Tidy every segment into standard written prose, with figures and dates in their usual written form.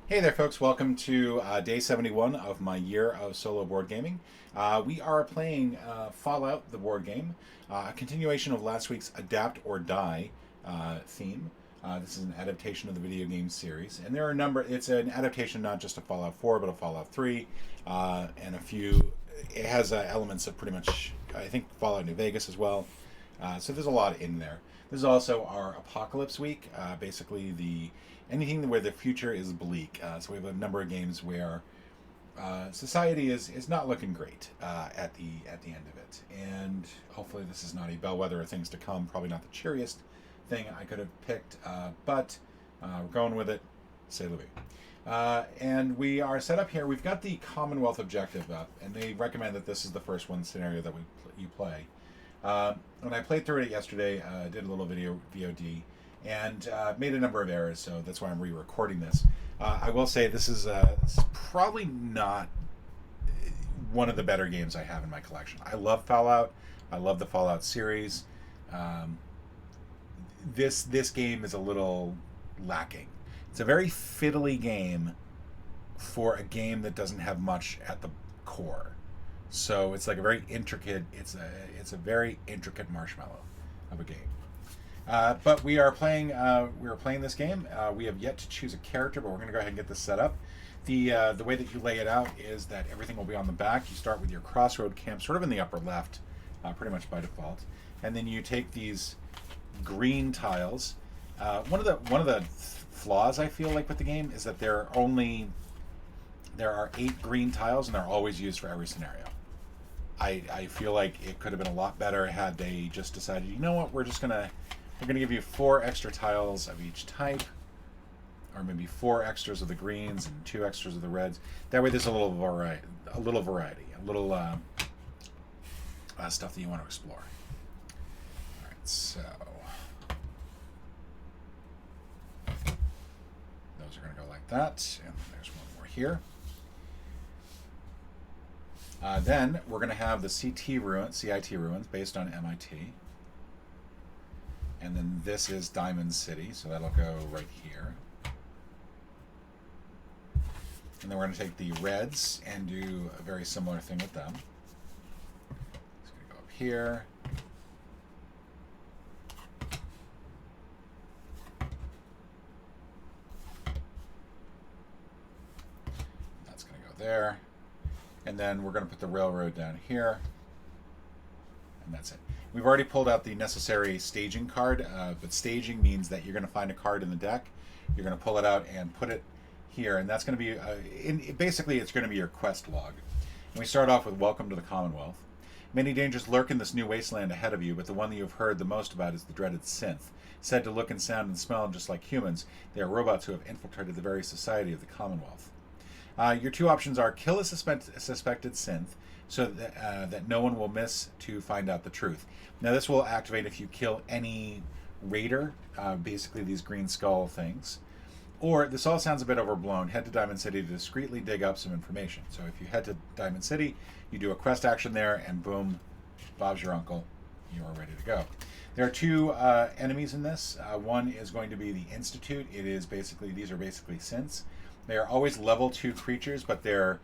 Hey there, folks. Welcome to day 71 of my year of solo board gaming. We are playing Fallout, the board game, a continuation of last week's Adapt or Die theme. This is an adaptation of the video game series, and there are a number. It's an adaptation not just of Fallout 4, but of Fallout 3, and a few. It has elements of pretty much, I think, Fallout New Vegas as well. So there's a lot in there. This is also our Apocalypse week. Basically, the anything where the future is bleak. So we have a number of games where society is not looking great at the end of it, and hopefully this is not a bellwether of things to come. Probably not the cheeriest thing I could have picked, but we're going with it. C'est la vie. And we are set up here. We've got the Commonwealth objective up, and they recommend that this is the first one scenario that you play. When I played through it yesterday, did a little video VOD, and made a number of errors, so that's why I'm re-recording this. I will say this is probably not one of the better games I have in my collection. I love Fallout. I love the Fallout series. This game is a little lacking. It's a very fiddly game for a game that doesn't have much at the core. So it's like a very intricate. It's a very intricate marshmallow of a game. But we are playing. We are playing this game. We have yet to choose a character, but we're going to go ahead and get this set up. The way that you lay it out is that everything will be on the back. You start with your crossroad camp, sort of in the upper left, pretty much by default, and then you take these green tiles. One of the flaws I feel like with the game is that there are 8 green tiles, and they're always used for every scenario. I feel like it could have been a lot better had they just decided, you know what, we're going to give you 4 extra tiles of each type, or maybe 4 extras of the greens and 2 extras of the reds. That way there's a little variety, a little stuff that you want to explore. All right, so those are going to go like that, and there's one more here. Then we're going to have the CIT ruins based on MIT. And then this is Diamond City, so that'll go right here. And then we're going to take the reds and do a very similar thing with them. It's going to go up here. That's going to go there. And then we're going to put the railroad down here. And that's it. We've already pulled out the necessary staging card, but staging means that you're going to find a card in the deck, you're going to pull it out and put it here, and that's going to be, basically it's going to be your quest log. And we start off with Welcome to the Commonwealth. Many dangers lurk in this new wasteland ahead of you, but the one that you've heard the most about is the dreaded synth. Said to look and sound and smell just like humans, they are robots who have infiltrated the very society of the Commonwealth. Your 2 options are kill a suspected synth, so that no one will miss to find out the truth. Now this will activate if you kill any raider, basically these green skull things. Or, this all sounds a bit overblown, head to Diamond City to discreetly dig up some information. So if you head to Diamond City, you do a quest action there, and boom, Bob's your uncle, you are ready to go. There are 2 enemies in this. One is going to be the Institute. These are basically synths. They are always level 2 creatures, but they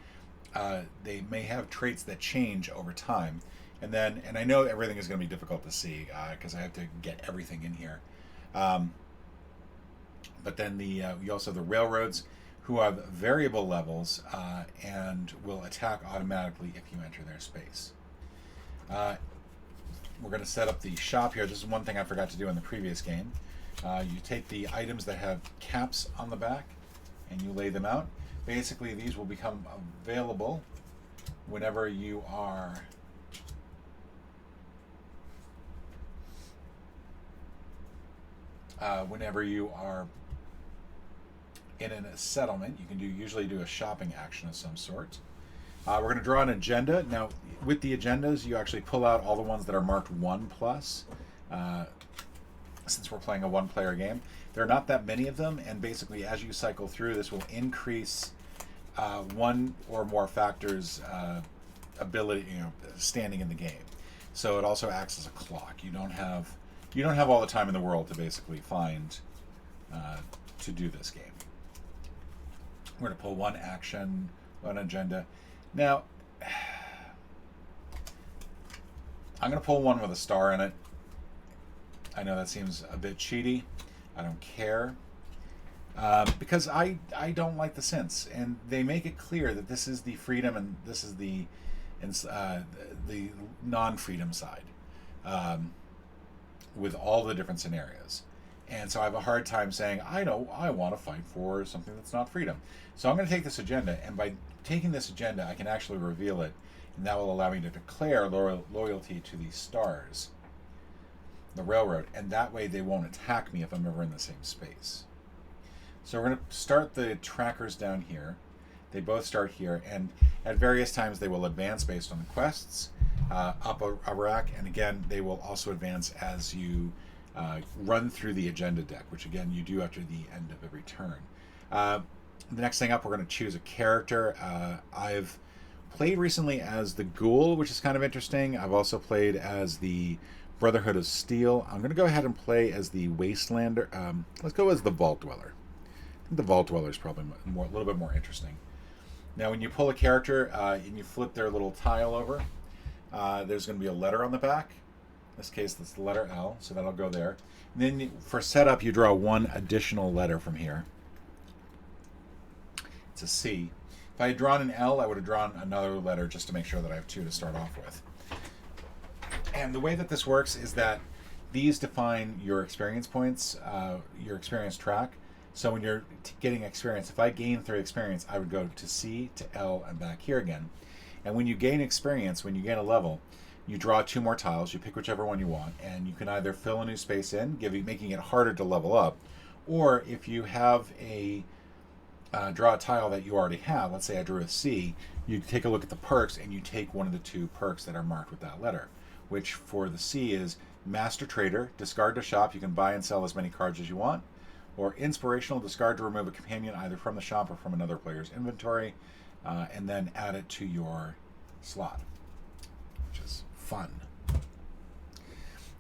may have traits that change over time. And I know everything is going to be difficult to see because I have to get everything in here. But then we also have the railroads, who have variable levels and will attack automatically if you enter their space. We're going to set up the shop here. This is one thing I forgot to do in the previous game. You take the items that have caps on the back and you lay them out. Basically, these will become available whenever you are in a settlement. You can usually do a shopping action of some sort. We're going to draw an agenda. Now, with the agendas, you actually pull out all the ones that are marked 1+. Since we're playing a 1-player game, there are not that many of them, and basically, as you cycle through, this will increase 1 or more factors' ability, standing in the game. So it also acts as a clock. You don't have all the time in the world to basically find to do this game. We're going to pull one action, one agenda. Now, I'm going to pull one with a star in it. I know that seems a bit cheaty. I don't care. Because I don't like the synths, and they make it clear that this is the freedom and this is the non-freedom side, with all the different scenarios. And so I have a hard time saying, I know I want to fight for something that's not freedom. So I'm going to take this agenda, and by taking this agenda, I can actually reveal it, and that will allow me to declare loyalty to the stars, the railroad, and that way they won't attack me if I'm ever in the same space. So we're going to start the trackers down here. They both start here, and at various times they will advance based on the quests, up a rack, and again, they will also advance as you run through the agenda deck, which again, you do after the end of every turn. The next thing up, we're going to choose a character. I've played recently as the Ghoul, which is kind of interesting. I've also played as the Brotherhood of Steel. I'm going to go ahead and play as the Wastelander. Let's go as the Vault Dweller. I think the Vault Dweller is probably a little bit more interesting. Now, when you pull a character and you flip their little tile over, there's going to be a letter on the back. In this case, that's the letter L, so that'll go there. And then for setup, you draw one additional letter from here. It's a C. If I had drawn an L, I would have drawn another letter just to make sure that I have two to start off with. And the way that this works is that these define your experience points, your experience track. So when you're getting experience, if I gain 3 experience, I would go to C, to L, and back here again. And when you gain experience, when you gain a level, you draw 2 more tiles, you pick whichever one you want, and you can either fill a new space in, making it harder to level up, or if you have a draw a tile that you already have, let's say I drew a C, you take a look at the perks and you take one of the 2 perks that are marked with that letter, which for the C is Master Trader, discard to shop, you can buy and sell as many cards as you want, or Inspirational, discard to remove a companion either from the shop or from another player's inventory, and then add it to your slot, which is fun.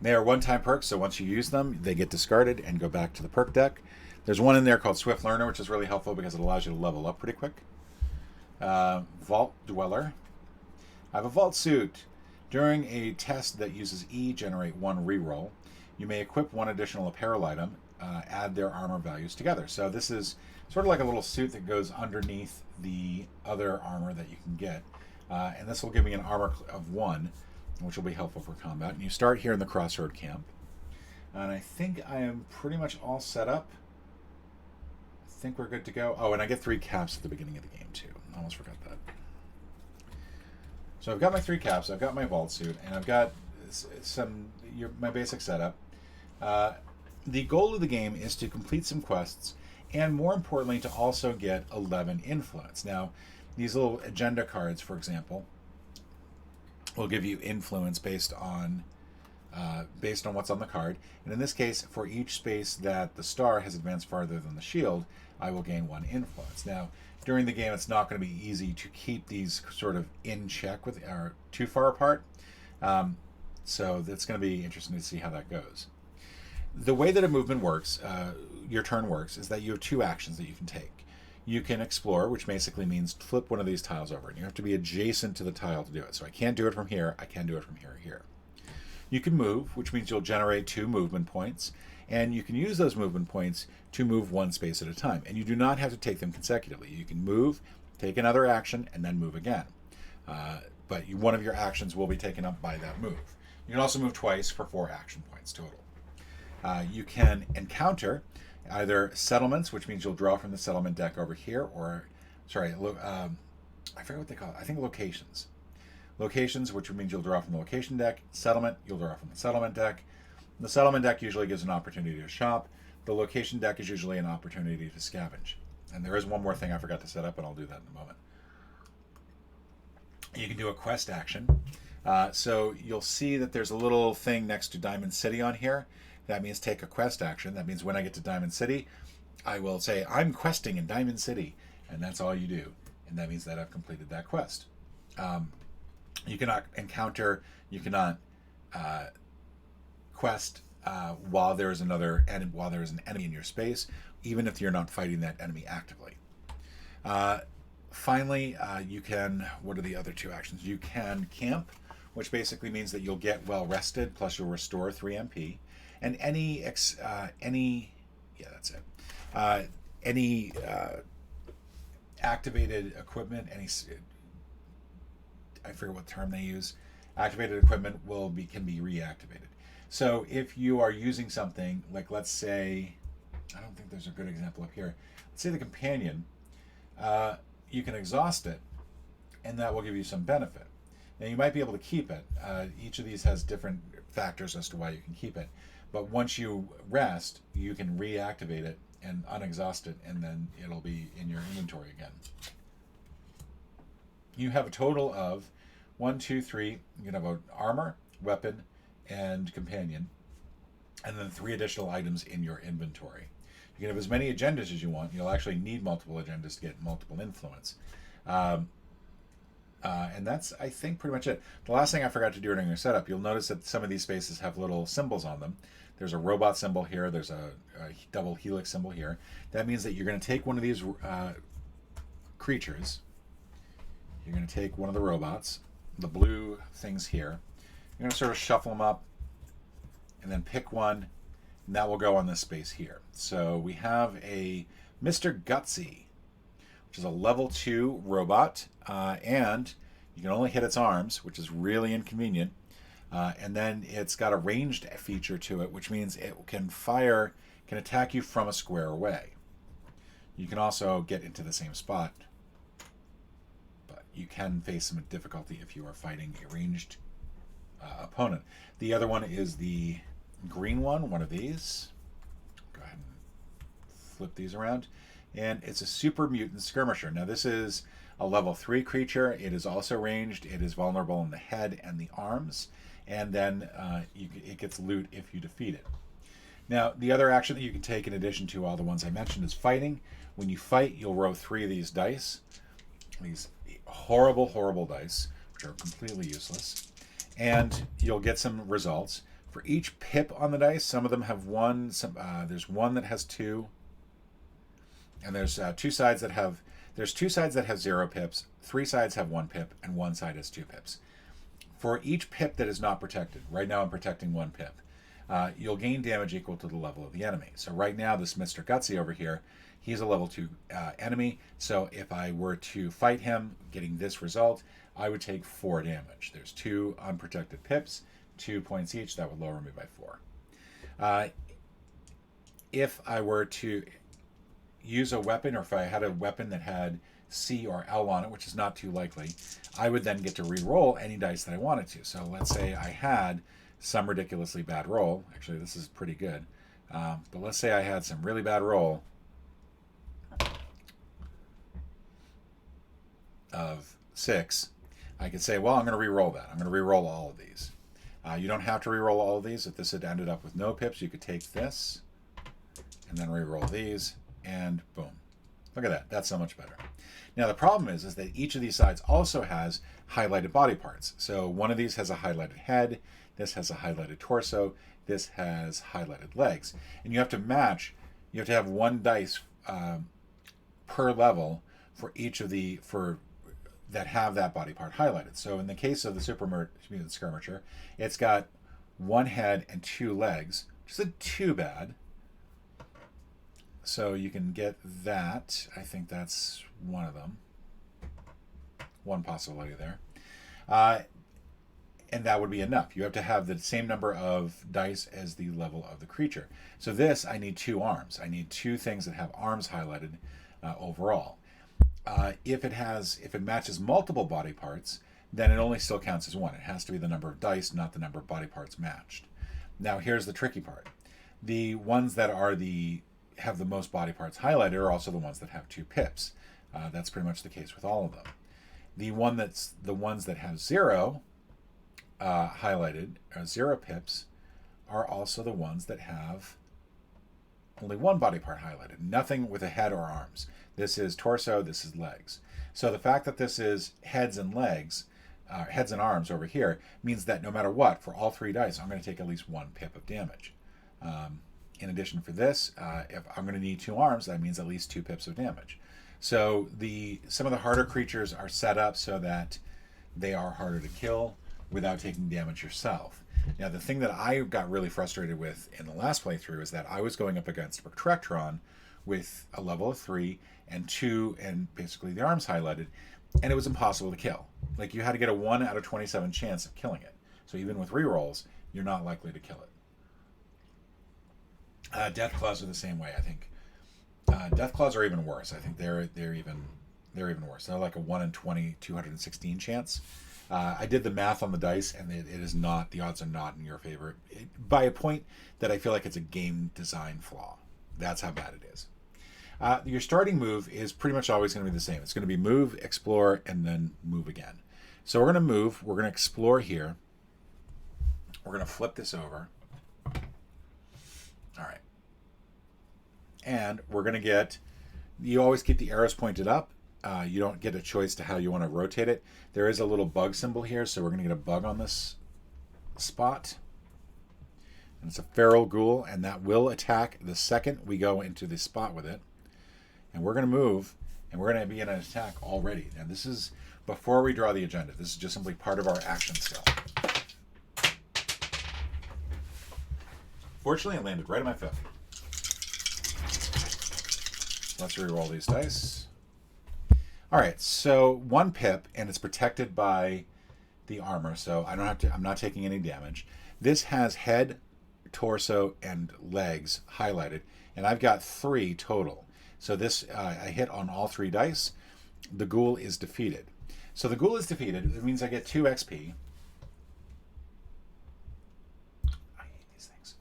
They are one-time perks, so once you use them, they get discarded and go back to the perk deck. There's one in there called Swift Learner, which is really helpful because it allows you to level up pretty quick. Vault Dweller. I have a Vault Suit. During a test that uses E, generate 1 reroll. You may equip 1 additional apparel item, add their armor values together. So this is sort of like a little suit that goes underneath the other armor that you can get. And this will give me an armor of 1, which will be helpful for combat. And you start here in the Crossroad Camp. And I think I am pretty much all set up. I think we're good to go. Oh, and I get 3 caps at the beginning of the game, too. I almost forgot that. So I've got my 3 caps, I've got my Vault Suit, and I've got my basic setup. The goal of the game is to complete some quests, and more importantly, to also get 11 influence. Now, these little agenda cards, for example, will give you influence based on what's on the card. And in this case, for each space that the star has advanced farther than the shield, I will gain 1 influence. Now, during the game, it's not going to be easy to keep these sort of in check or too far apart. So that's going to be interesting to see how that goes. The way that a movement works, your turn works, is that you have 2 actions that you can take. You can explore, which basically means flip one of these tiles over, and you have to be adjacent to the tile to do it. So I can't do it from here, I can do it from here or here. You can move, which means you'll generate 2 movement points, and you can use those movement points to move 1 space at a time. And you do not have to take them consecutively. You can move, take another action, and then move again. But one of your actions will be taken up by that move. You can also move twice for 4 action points total. You can encounter either settlements, which means you'll draw from the settlement deck over here, or, I forget what they call it. I think locations. Locations, which means you'll draw from the location deck. Settlement, you'll draw from the settlement deck. The settlement deck usually gives an opportunity to shop. The location deck is usually an opportunity to scavenge. And there is one more thing I forgot to set up, and I'll do that in a moment. You can do a quest action. So you'll see that there's a little thing next to Diamond City on here. That means take a quest action. That means when I get to Diamond City, I will say, I'm questing in Diamond City. And that's all you do. And that means that I've completed that quest. You cannot encounter, you cannot quest while there is an enemy in your space, even if you're not fighting that enemy actively. Finally, you can, what are the other two actions? You can camp, which basically means that you'll get well rested, plus you'll restore 3 MP. And yeah, that's it. Any activated equipment, I forget what term they use, activated equipment can be reactivated. So if you are using something like, let's say, I don't think there's a good example up here. Let's say the companion, you can exhaust it, and that will give you some benefit. Now you might be able to keep it. Each of these has different factors as to why you can keep it. But once you rest, you can reactivate it and unexhaust it, and then it'll be in your inventory again. You have a total of 1, 2, 3. You can have an armor, weapon, and companion, and then 3 additional items in your inventory. You can have as many agendas as you want. You'll actually need multiple agendas to get multiple influence. And that's, I think, pretty much it. The last thing I forgot to do during your setup, you'll notice that some of these spaces have little symbols on them. There's a robot symbol here. There's a double helix symbol here. That means that you're going to take one of these creatures. You're going to take one of the robots, the blue things here. You're going to sort of shuffle them up and then pick one, and that will go on this space here. So we have a Mr. Gutsy, which is a level 2 robot, and you can only hit its arms, which is really inconvenient. And then it's got a ranged feature to it, which means it can attack you from a square away. You can also get into the same spot, but you can face some difficulty if you are fighting a ranged opponent. The other one is the green one of these. Go ahead and flip these around. And it's a super mutant skirmisher. Now this is a level 3 creature. It is also ranged. It is vulnerable in the head and the arms. And then it gets loot if you defeat it. Now, the other action that you can take in addition to all the ones I mentioned is fighting. When you fight, you'll roll 3 of these dice. These horrible, horrible dice, which are completely useless. And you'll get some results. For each pip on the dice, some of them have 1. There's one that has 2. And there's 2 sides that have... There's 2 sides that have 0 pips. 3 sides have 1 pip, and 1 side has 2 pips. For each pip that is not protected, right now I'm protecting 1 pip, you'll gain damage equal to the level of the enemy. So right now, this Mr. Gutsy over here, he's a level 2 enemy. So if I were to fight him, getting this result, I would take 4 damage. There's 2 unprotected pips, 2 points each. That would lower me by 4. If I were to use a weapon, or if I had a weapon that had C or L on it, which is not too likely, I would then get to re-roll any dice that I wanted to. So let's say I had some ridiculously bad roll. Actually, this is pretty good. But let's say I had some really bad roll of 6. I could say, well, I'm going to re-roll that. I'm going to re-roll all of these. You don't have to re-roll all of these. If this had ended up with no pips, you could take this and then re-roll these, and boom. Look at that. That's so much better. Now, the problem is that each of these sides also has highlighted body parts. So one of these has a highlighted head. This has a highlighted torso. This has highlighted legs. And you have to match. You have to have 1 dice per level for each of that have that body part highlighted. So in the case of the Super Mutant Skirmisher, it's got 1 head and 2 legs, which isn't too bad. So you can get that. I think that's one of them. One possibility there. And that would be enough. You have to have the same number of dice as the level of the creature. So this, I need 2 arms. I need 2 things that have arms highlighted overall. If it matches multiple body parts, then it only still counts as 1. It has to be the number of dice, not the number of body parts matched. Now here's the tricky part. The ones that have the most body parts highlighted are also the ones that have 2 pips. That's pretty much the case with all of them. The ones that have 0 highlighted, 0 pips, are also the ones that have only 1 body part highlighted. Nothing with a head or arms. This is torso, this is legs. So the fact that this is heads and legs, heads and arms over here, means that no matter what, for all 3 dice, I'm going to take at least 1 pip of damage. In addition for this, if I'm going to need 2 arms, that means at least 2 pips of damage. So some of the harder creatures are set up so that they are harder to kill without taking damage yourself. Now, the thing that I got really frustrated with in the last playthrough is that I was going up against Protractron with a level of 3 and 2 and basically the arms highlighted, and it was impossible to kill. Like, you had to get a 1 out of 27 chance of killing it. So even with rerolls, you're not likely to kill it. Death Claws are the same way, I think. Death Claws are even worse. I think they're even worse. They're like a 1 in 20, 216 chance. I did the math on the dice, and it is not, the odds are not in your favor by a point that I feel like it's a game design flaw. That's how bad it is. Your starting move is pretty much always going to be the same. It's going to be move, explore, and then move again. So we're going to move. We're going to explore here. We're going to flip this over. All right. And we're going to get, you always keep the arrows pointed up. You don't get a choice to how you want to rotate it. There is a little bug symbol here, so we're going to get a bug on this spot. And it's a feral ghoul, and that will attack the second we go into the spot with it. And we're going to move, and we're going to be in an attack already. And this is before we draw the agenda. This is just simply part of our action skill. Fortunately, it landed right on my foot. Let's re-roll these dice. All right, so 1 pip, and it's protected by the armor, so I don't have to. I'm not taking any damage. This has head, torso, and legs highlighted, and I've got 3 total. So this I hit on all 3 dice. The ghoul is defeated. So the ghoul is defeated. It means I get 2 XP. I hate these things.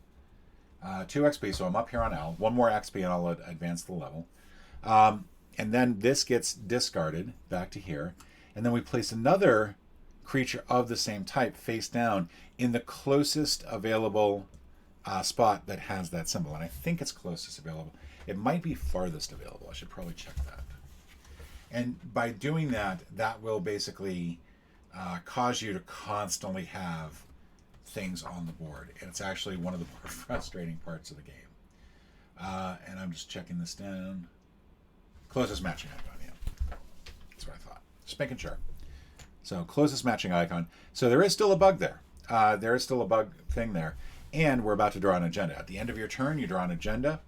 2 XP, so I'm up here on L. 1 more XP, and I'll advance the level. And then this gets discarded back to here. And then we place another creature of the same type face down in the closest available spot that has that symbol. And I think it's closest available. It might be farthest available. I should probably check that. And by doing that, that will basically cause you to constantly have things on the board. And it's actually one of the more frustrating parts of the game. And I'm just checking this down. Closest matching icon, yeah. That's what I thought. Just making sure. So closest matching icon. So there is still a bug there. There is still a bug thing there. And we're about to draw an agenda. At the end of your turn, you draw an agenda.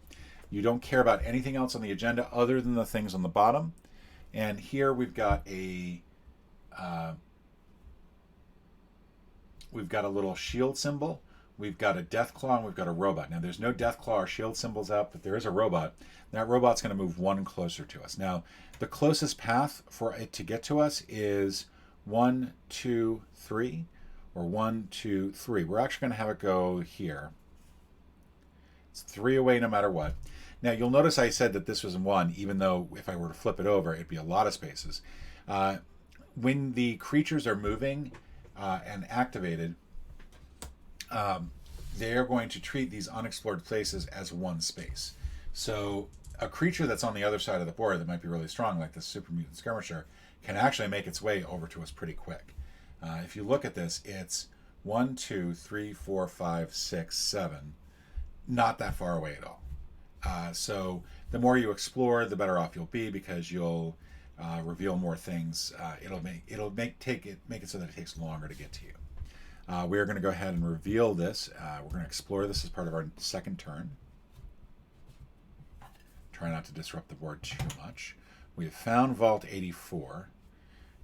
You don't care about anything else on the agenda other than the things on the bottom. And here we've got a little shield symbol. We've got a death claw, and we've got a robot. Now, there's no death claw or shield symbols out, but there is a robot. That robot's going to move 1 closer to us. Now, the closest path for it to get to us is 1, 2, 3, or 1, 2, 3. We're actually going to have it go here. It's 3 away no matter what. Now, you'll notice I said that this was 1, even though if I were to flip it over, it'd be a lot of spaces. When the creatures are moving and activated, they're going to treat these unexplored places as 1 space. So a creature that's on the other side of the board that might be really strong, like this super mutant skirmisher, can actually make its way over to us pretty quick. If you look at this, it's 1, 2, 3, 4, 5, 6, 7. Not that far away at all. So the more you explore, the better off you'll be, because you'll reveal more things. It'll make it so that it takes longer to get to you. We are going to go ahead and reveal this. We're going to explore this as part of our second turn. Try not to disrupt the board too much. We have found Vault 84.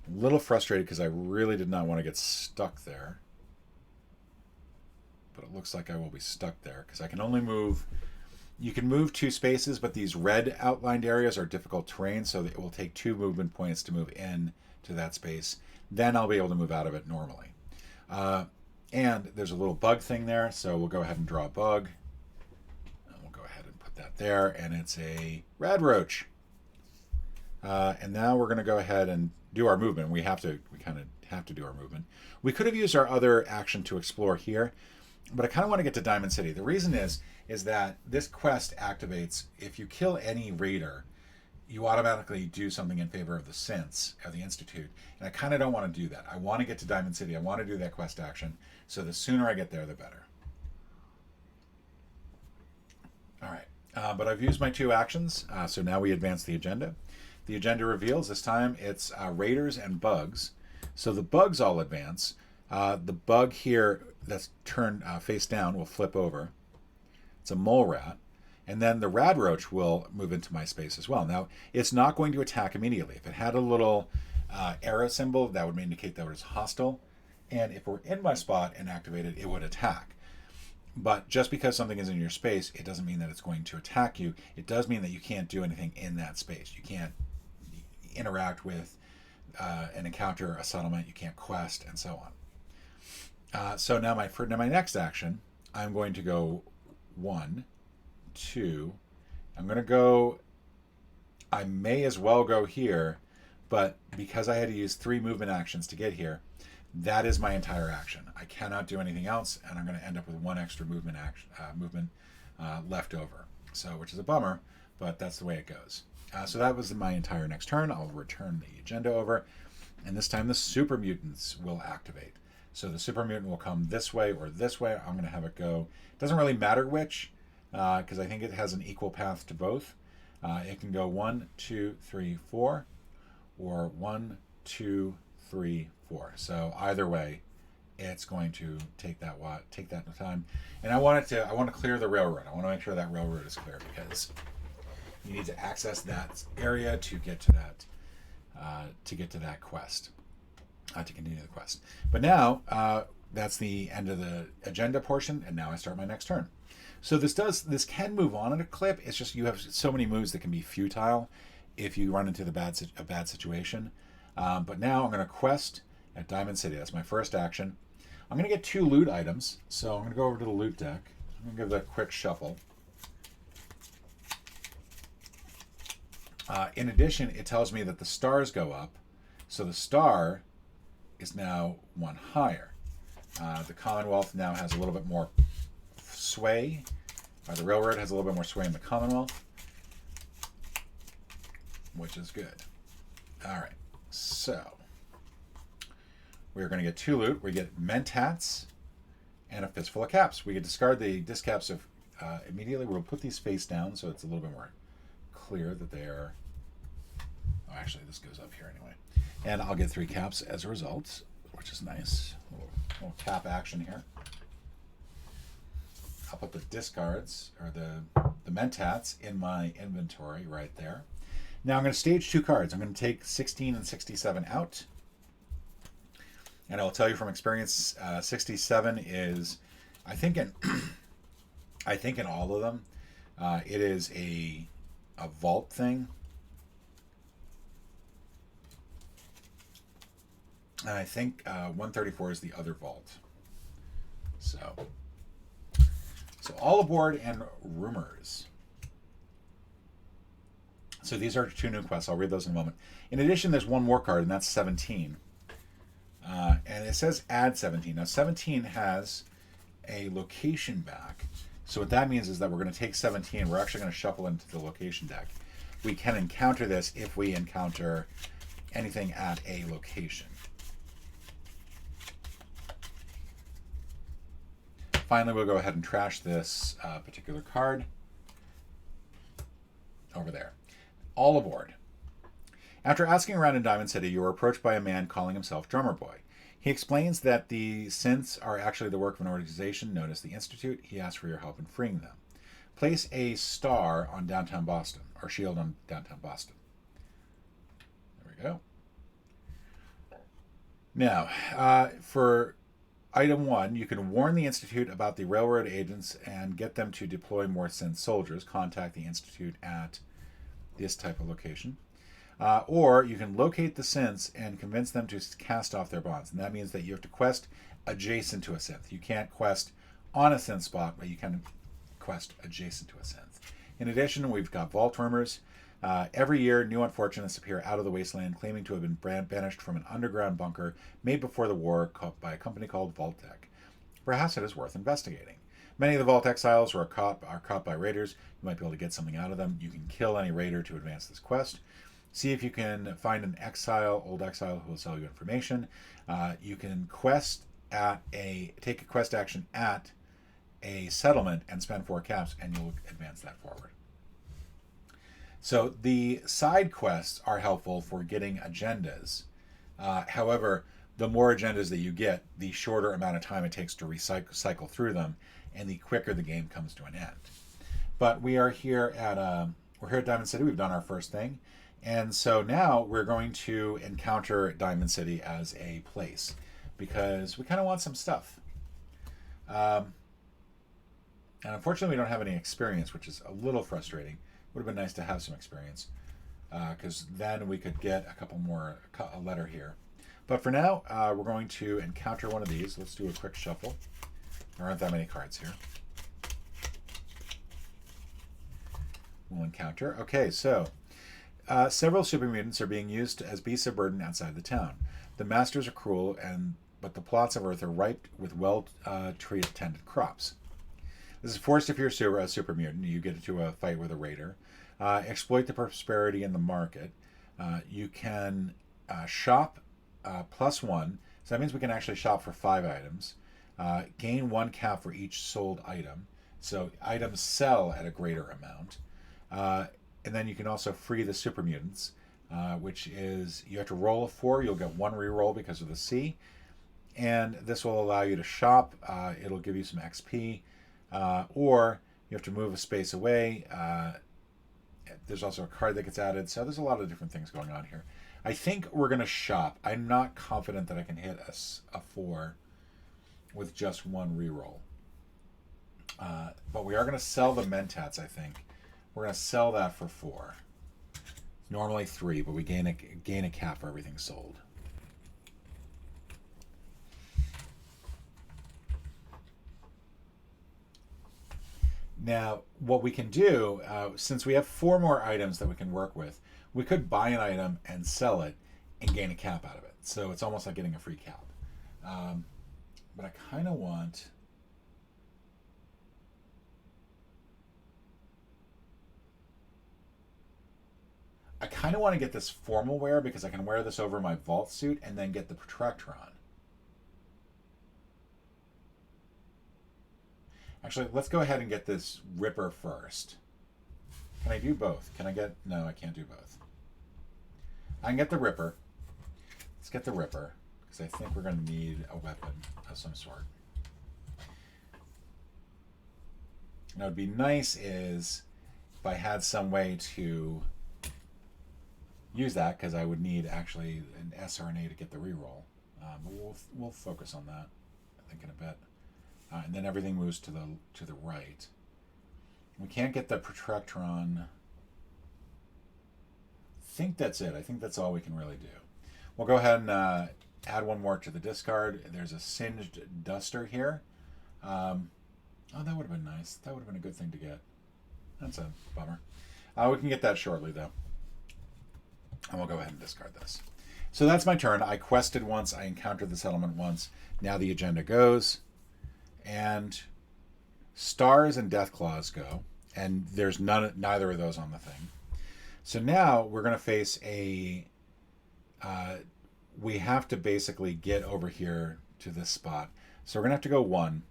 A little frustrated because I really did not want to get stuck there. But it looks like I will be stuck there because I can only move... You can move 2 spaces, but these red outlined areas are difficult terrain, so it will take 2 movement points to move in to that space. Then I'll be able to move out of it normally. And there's a little bug thing there, so we'll go ahead and draw a bug. And we'll go ahead and put that there, and it's a rad roach. And now we're going to go ahead and do our movement. We kind of have to do our movement. We could have used our other action to explore here, but I kind of want to get to Diamond City. The reason is that this quest activates, if you kill any raider, you automatically do something in favor of the synths of the Institute. And I kind of don't want to do that. I want to get to Diamond City. I want to do that quest action. So the sooner I get there, the better. All right. But I've used my 2 actions. So now we advance the agenda. the agenda reveals. This time it's raiders and bugs. So the bugs all advance. The bug here that's turned face down will flip over. It's a mole rat. And then the rad roach will move into my space as well. Now, it's not going to attack immediately. If it had a little arrow symbol, that would indicate that it was hostile. And if we're in my spot and activated, it would attack. But just because something is in your space, it doesn't mean that it's going to attack you. It does mean that you can't do anything in that space. You can't interact with an encounter, a settlement. You can't quest, and so on. So now for my next action, I'm going to go 1, 2. I'm going to go. I may as well go here, but because I had to use 3 movement actions to get here, that is my entire action. I cannot do anything else, and I'm going to end up with 1 extra movement left over. So, which is a bummer, but that's the way it goes. So that was my entire next turn. I'll return the agenda over, and this time the super mutants will activate. So the super mutant will come this way or this way. I'm going to have it go. It doesn't really matter which, because I think it has an equal path to both. It can go 1, 2, 3, 4, or 1, 2, 3, 4. So either way, it's going to take that time. And I want to clear the railroad. I want to make sure that railroad is clear, because you need to access that area to get to that quest, to continue the quest. But now that's the end of the agenda portion, and now I start my next turn. So this can move on in a clip. It's just you have so many moves that can be futile if you run into a bad situation. But now I'm going to quest at Diamond City. That's my first action. I'm going to get 2 loot items. So I'm going to go over to the loot deck. I'm going to give that a quick shuffle. In addition, it tells me that the stars go up. So the star is now 1 higher. The Commonwealth now has a little bit more sway. The railroad has a little bit more sway in the Commonwealth, which is good. All right, so we're going to get 2 loot. We get mentats and a fistful of caps. We can discard the discaps immediately. We'll put these face down so it's a little bit more clear that they are. Oh, actually, this goes up here anyway. And I'll get 3 caps as a result, which is nice. A little cap action here. I'll put the discards, or the mentats, in my inventory right there. Now I'm going to stage 2 cards. I'm going to take 16 and 67 out. And I'll tell you from experience, 67 is, I think in all of them, it is a vault thing. And I think 134 is the other vault. So all aboard and rumors. So these are 2 new quests. I'll read those in a moment. In addition, there's 1 more card, and that's 17. And it says add 17. Now 17 has a location back. So what that means is that we're going to take 17. We're actually going to shuffle into the location deck. We can encounter this if we encounter anything at a location. Finally, we'll go ahead and trash this particular card over there. All aboard. After asking around in Diamond City, you are approached by a man calling himself Drummer Boy. He explains that the synths are actually the work of an organization known as the Institute. He asks for your help in freeing them. Place a star on downtown Boston, or shield on downtown Boston. There we go. Now, for Item 1, you can warn the Institute about the railroad agents and get them to deploy more synth soldiers. Contact the Institute at this type of location. Or you can locate the synths and convince them to cast off their bonds. And that means that you have to quest adjacent to a synth. You can't quest on a synth spot, but you can quest adjacent to a synth. In addition, we've got vault rumors. Every year, new unfortunates appear out of the wasteland, claiming to have been banished from an underground bunker made before the war by a company called Vault-Tec. Perhaps it is worth investigating. Many of the Vault exiles are caught by raiders. You might be able to get something out of them. You can kill any raider to advance this quest. See if you can find an old exile who will sell you information. You can take a quest action at a settlement and spend 4 caps, and you'll advance that forward. So the side quests are helpful for getting agendas. However, the more agendas that you get, the shorter amount of time it takes to cycle through them, and the quicker the game comes to an end. But we are here at Diamond City. We've done our first thing, and so now we're going to encounter Diamond City as a place because we kind of want some stuff. And unfortunately, we don't have any experience, which is a little frustrating. Would have been nice to have some experience, because then we could get a couple more, a letter here. But for now, we're going to encounter one of these. Let's do a quick shuffle. There aren't that many cards here. We'll encounter. Okay, so several super mutants are being used as beasts of burden outside the town. The masters are cruel, but the plots of Earth are ripe with well-tended crops. This is forced if you're a super mutant. You get into a fight with a raider. Exploit the prosperity in the market. You can shop +1. So that means we can actually shop for 5 items. Gain 1 cap for each sold item. So items sell at a greater amount. And then you can also free the super mutants, which is you have to roll a 4. You'll get 1 reroll because of the C. And this will allow you to shop. It'll give you some XP. Or you have to move a space away. There's also a card that gets added. So there's a lot of different things going on here. I think we're going to shop. I'm not confident that I can hit a 4 with just 1 reroll. But we are going to sell the Mentats, I think. We're going to sell that for 4. Normally 3, but we gain a cap for everything sold. Now, what we can do, since we have 4 more items that we can work with, we could buy an item and sell it and gain a cap out of it. So it's almost like getting a free cap. But I kind of want... to get this formal wear because I can wear this over my vault suit and then get the protractor on. Actually, let's go ahead and get this Ripper first. Can I do both? No, I can't do both. I can get the Ripper. Let's get the Ripper, because I think we're going to need a weapon of some sort. Now, what would be nice is if I had some way to use that, because I would need actually an SRNA to get the reroll. But we'll focus on that, I think, in a bit. And then everything moves to the right. We can't get the Protractron. I think that's it. I think that's all we can really do. We'll go ahead and add 1 more to the discard. There's a Singed Duster here. Oh, that would have been nice. That would have been a good thing to get. That's a bummer. We can get that shortly, though. And we'll go ahead and discard this. So that's my turn. I quested once. I encountered the settlement once. Now the agenda goes. And Stars and Deathclaws go, and there's neither of those on the thing. So now we're going to face a... we have to basically get over here to this spot. So we're going to have to go 1.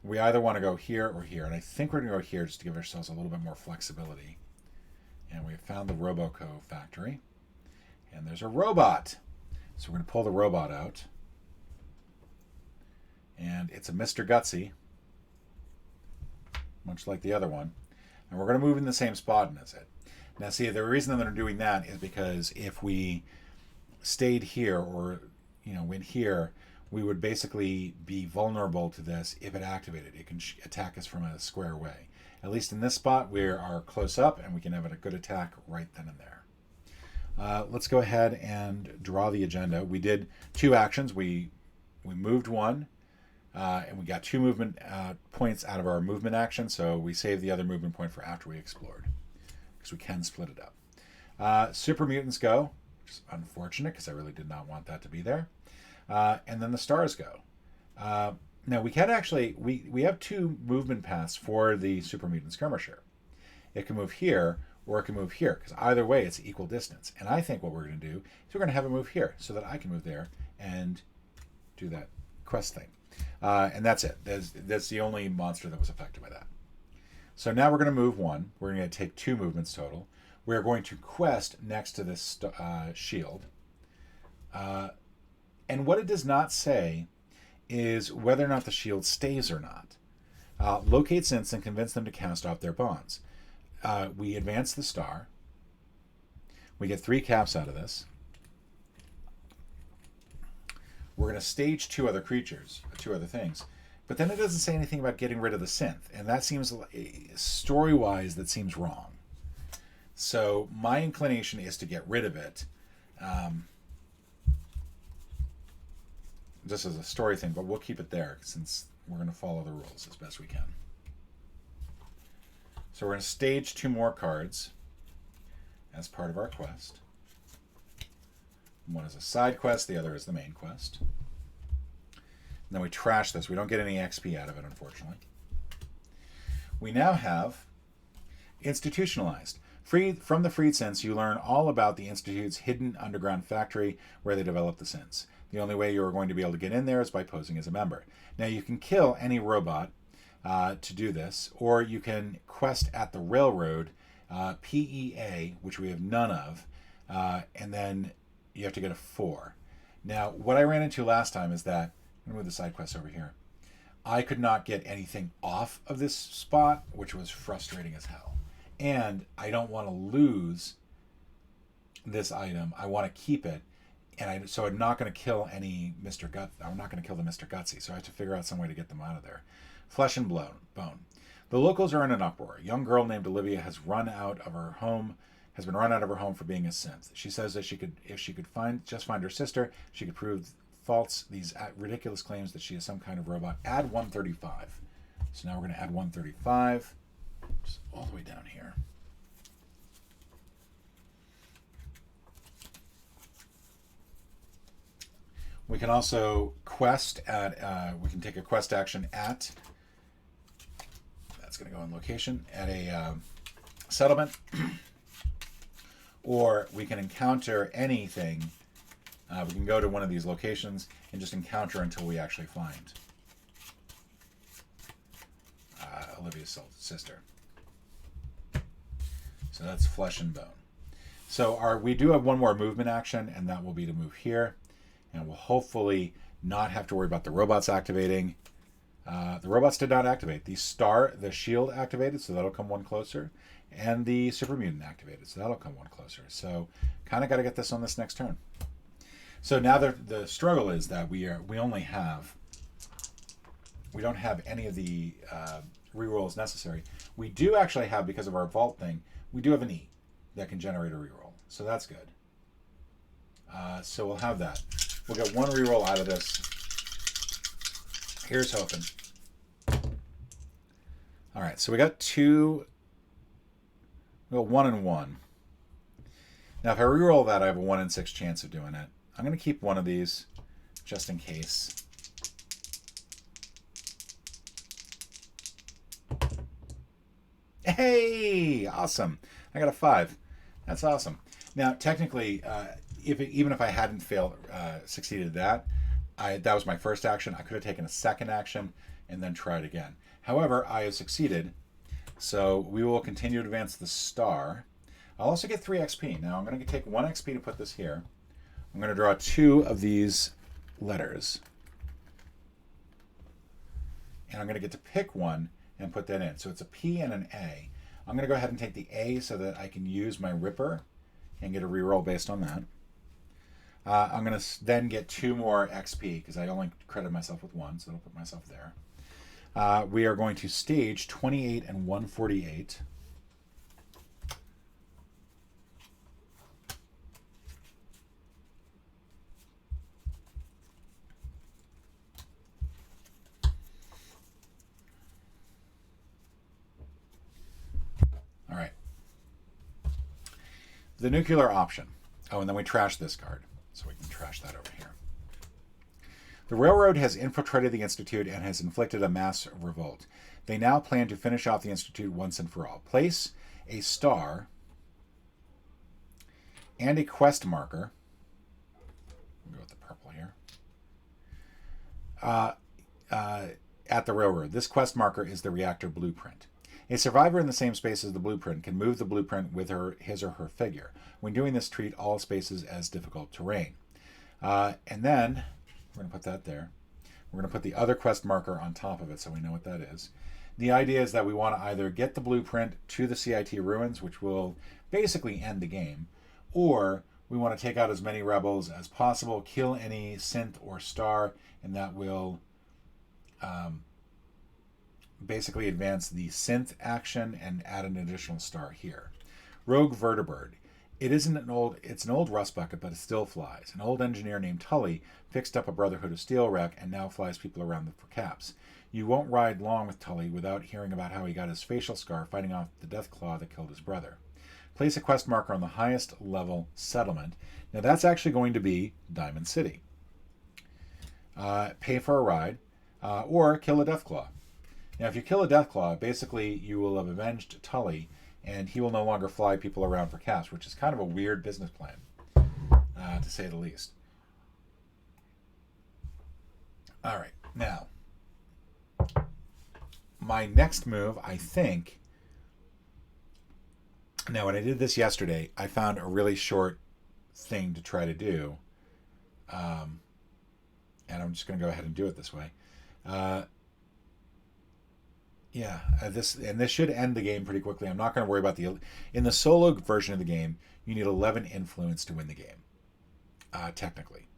We either want to go here or here, and I think we're going to go here just to give ourselves a little bit more flexibility. And we found the Roboco factory. And there's a robot. So we're going to pull the robot out. And it's a Mr. Gutsy, much like the other one. And we're going to move in the same spot as it. Now, see, the reason that I'm doing that is because if we stayed here or, went here, we would basically be vulnerable to this if it activated. It can attack us from a square way. At least in this spot, we are close up, and we can have a good attack right then and there. Let's go ahead and draw the agenda. We did 2 actions. We moved 1. And we got 2 movement points out of our movement action, so we saved the other movement point for after we explored, because we can split it up. Super mutants go, which is unfortunate, because I really did not want that to be there. And then the stars go. Now, we can actually, we have 2 movement paths for the super mutant skirmisher. It can move here, or it can move here, because either way, it's equal distance. And I think what we're going to do is we're going to have it move here, so that I can move there and do that quest thing. And that's it. That's the only monster that was affected by that. So now we're going to move 1. We're going to take 2 movements total. we're going to quest next to this shield. And what it does not say is whether or not the shield stays or not. Locate synths and convince them to cast off their bonds. We advance the star. We get 3 caps out of this. We're going to stage 2 other creatures, 2 other things. But then it doesn't say anything about getting rid of the synth. And that seems, story-wise, that seems wrong. So my inclination is to get rid of it. Just as a story thing, but we'll keep it there since we're going to follow the rules as best we can. So we're going to stage 2 more cards as part of our quest. One is a side quest, the other is the main quest. And then we trash this. We don't get any XP out of it, unfortunately. We now have institutionalized. From the freed synths, you learn all about the Institute's hidden underground factory where they develop the synths. The only way you are going to be able to get in there is by posing as a member. Now, you can kill any robot to do this, or you can quest at the railroad, PEA, which we have none of, and then you have to get a 4. Now, what I ran into last time is that, I'm going to move the side quest over here, I could not get anything off of this spot, which was frustrating as hell. And I don't want to lose this item. I want to keep it. And so I'm not going to kill any Mr. Gut. I'm not going to kill the Mr. Gutsy. So I have to figure out some way to get them out of there. Flesh and bone. The locals are in an uproar. A young girl named Olivia has been run out of her home for being a synth. She says that if she could find her sister, she could prove false these ridiculous claims that she is some kind of robot. Add 135. So now we're going to add 135, just all the way down here. We can also quest at, we can take a quest action at, that's going to go in location, at a settlement. Or we can encounter anything. We can go to one of these locations and just encounter until we actually find Olivia's sister. So that's flesh and bone. So we do have one more movement action, and that will be to move here. And we'll hopefully not have to worry about the robots activating. The robots did not activate. The shield activated, so that'll come one closer. And the super mutant activated, so that'll come one closer. So kind of got to get this on this next turn. So now the struggle is that we don't have any of the rerolls necessary. We do actually have, because of our vault thing, we do have an E that can generate a reroll. So that's good. So we'll have that. We'll get one reroll out of this. Here's hoping. All right, so we got 2. We got 1 and 1. Now, if I reroll that, I have a 1 in 6 chance of doing it. I'm going to keep one of these just in case. Hey, awesome! I got a 5. That's awesome. Now, technically, even if I hadn't succeeded that was my first action. I could have taken a second action and then tried again. However, I have succeeded, so we will continue to advance the star. I'll also get 3 XP. Now, I'm going to take 1 XP to put this here. I'm going to draw 2 of these letters. And I'm going to get to pick one and put that in. So it's a P and an A. I'm going to go ahead and take the A so that I can use my Ripper and get a reroll based on that. I'm going to then get 2 more XP because I only credited myself with 1, so I'll put myself there. We are going to stage 28 and 148. All right. The nuclear option. Oh, and then we trash this card. So we can trash that over here. The railroad has infiltrated the Institute and has inflicted a mass revolt. They now plan to finish off the Institute once and for all. Place a star and a quest marker. I'll go with the purple here. At the railroad. This quest marker is the reactor blueprint. A survivor in the same space as the blueprint can move the blueprint with his or her figure. When doing this, treat all spaces as difficult terrain. And then, we're going to put that there. We're going to put the other quest marker on top of it so we know what that is. The idea is that we want to either get the blueprint to the CIT ruins, which will basically end the game, or we want to take out as many rebels as possible, kill any synth or star, and that will basically advance the synth action and add an additional star here. Rogue Vertibird. It's an old rust bucket, but it still flies. An old engineer named Tully fixed up a Brotherhood of Steel wreck and now flies people around for caps. You won't ride long with Tully without hearing about how he got his facial scar fighting off the death claw that killed his brother. Place a quest marker on the highest level settlement. Now that's actually going to be Diamond City. Pay for a ride, or kill a Deathclaw. Now if you kill a Deathclaw, basically you will have avenged Tully, and he will no longer fly people around for caps, which is kind of a weird business plan, to say the least. All right, now, my next move, I think. Now, when I did this yesterday, I found a really short thing to try to do, and I'm just going to go ahead and do it this way. This should end the game pretty quickly. I'm not going to worry about in the solo version of the game, you need 11 influence to win the game, technically.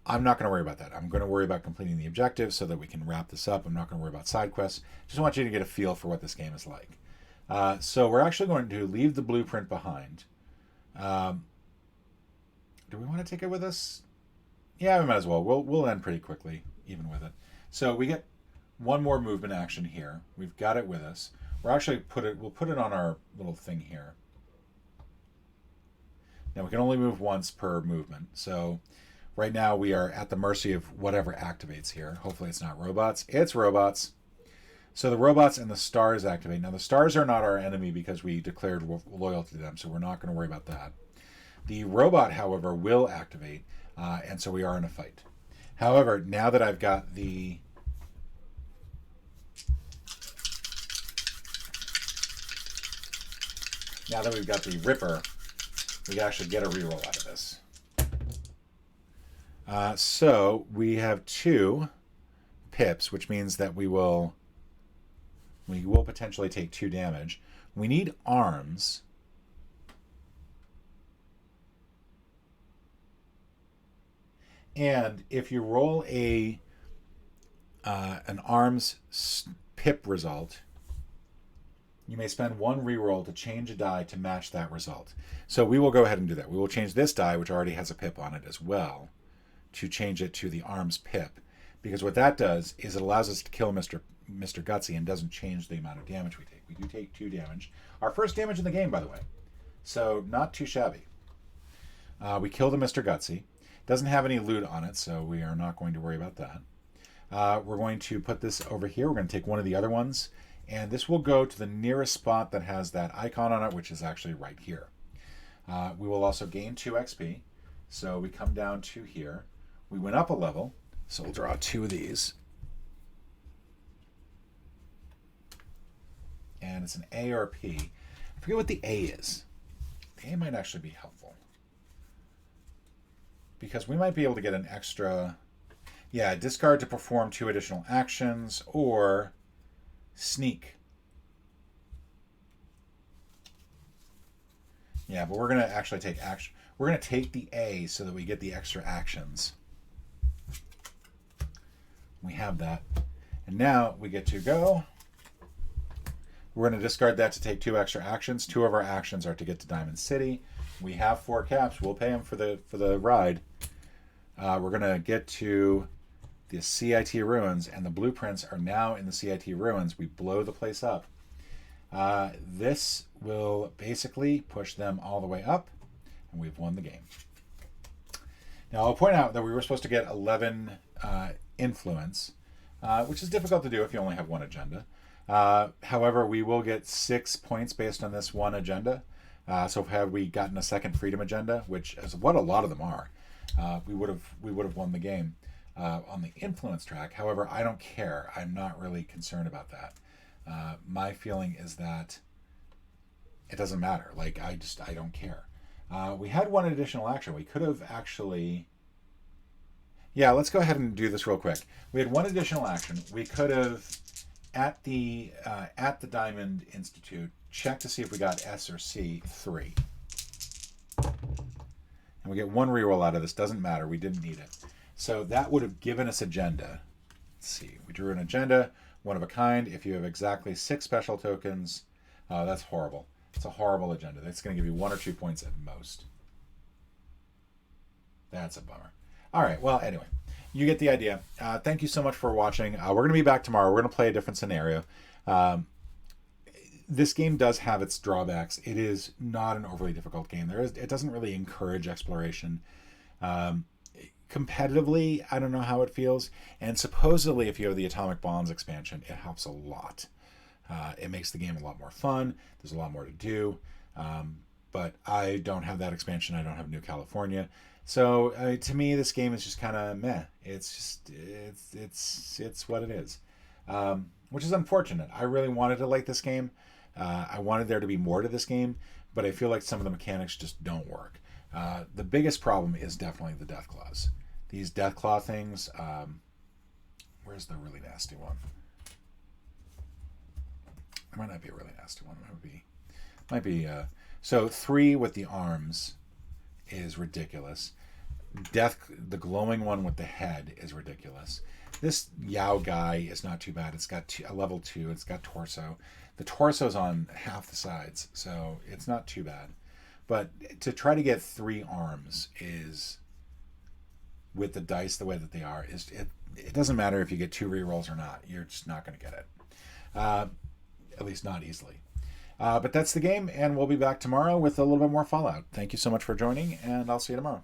I'm not going to worry about that. I'm going to worry about completing the objective so that we can wrap this up. I'm not going to worry about side quests. Just want you to get a feel for what this game is like. So we're actually going to leave the blueprint behind. Do we want to take it with us? Yeah, we might as well. We'll end pretty quickly, even with it. So we get one more movement action here. We've got it with us. We'll put it on our little thing here. Now we can only move once per movement. So right now we are at the mercy of whatever activates here. Hopefully it's not robots. It's robots. So the robots and the stars activate. Now the stars are not our enemy because we declared loyalty to them, so we're not going to worry about that. The robot, however, will activate, and so we are in a fight. However, now that I've got the Now that we've got the Ripper, we can actually get a reroll out of this. So we have 2 pips, which means that we will potentially take 2 damage. We need arms. And if you roll an arms pip result, you may spend 1 reroll to change a die to match that result. So we will go ahead and do that. We will change this die, which already has a pip on it as well, to change it to the arms pip. Because what that does is it allows us to kill Mr. Gutsy and doesn't change the amount of damage we take. We do take 2 damage. Our first damage in the game, by the way. So not too shabby. We killed a Mr. Gutsy. Doesn't have any loot on it, so we are not going to worry about that. We're going to put this over here. We're going to take one of the other ones. And this will go to the nearest spot that has that icon on it, which is actually right here. We will also gain 2 XP. So we come down to here. We went up a level. So we'll draw 2 of these. And it's an A or a P. I forget what the A is. The A might actually be helpful. Because we might be able to get an extra... Yeah, discard to perform 2 additional actions, or sneak. Yeah, but we're going to actually take action. We're going to take the A so that we get the extra actions. We have that. And now we get to go. We're going to discard that to take 2 extra actions. 2 of our actions are to get to Diamond City. We have 4 caps. We'll pay them for the ride. We're going to get to the CIT ruins, and the blueprints are now in the CIT ruins. We blow the place up. This will basically push them all the way up, and we've won the game. Now, I'll point out that we were supposed to get 11 influence, which is difficult to do if you only have 1 agenda. However, we will get 6 points based on this 1 agenda. So had we gotten a second freedom agenda, which is what a lot of them are, we would have won the game on the influence track. However, I don't care. I'm not really concerned about that. My feeling is that it doesn't matter. Like, I don't care. We had one additional action. We could have actually... Yeah, let's go ahead and do this real quick. We had one additional action. We could have, at the Diamond Institute, check to see if we got S or C 3. And we get one reroll out of this. Doesn't matter. We didn't need it. So that would have given us agenda. Let's see. We drew an agenda, one of a kind. If you have exactly 6 special tokens, that's horrible. It's a horrible agenda. That's going to give you 1 or 2 points at most. That's a bummer. All right. Well, anyway, you get the idea. Thank you so much for watching. We're going to be back tomorrow. We're going to play a different scenario. This game does have its drawbacks. It is not an overly difficult game. It doesn't really encourage exploration. Competitively, I don't know how it feels. And supposedly, if you have the Atomic Bombs expansion, it helps a lot. It makes the game a lot more fun. There's a lot more to do. But I don't have that expansion. I don't have New California. So to me, this game is just kind of meh. It's what it is, which is unfortunate. I really wanted to like this game. I wanted there to be more to this game, but I feel like some of the mechanics just don't work. The biggest problem is definitely the Death Claws. These Death Claw things. Where's the really nasty one? It might not be a really nasty one. It might be. So 3 with the arms is ridiculous. The glowing one with the head is ridiculous. This Yao guy is not too bad. It's got a level 2. It's got torso. The torso's on half the sides, so it's not too bad. But to try to get 3 arms is, with the dice the way that they are, it doesn't matter if you get 2 rerolls or not. You're just not going to get it. At least not easily. But that's the game, and we'll be back tomorrow with a little bit more Fallout. Thank you so much for joining, and I'll see you tomorrow.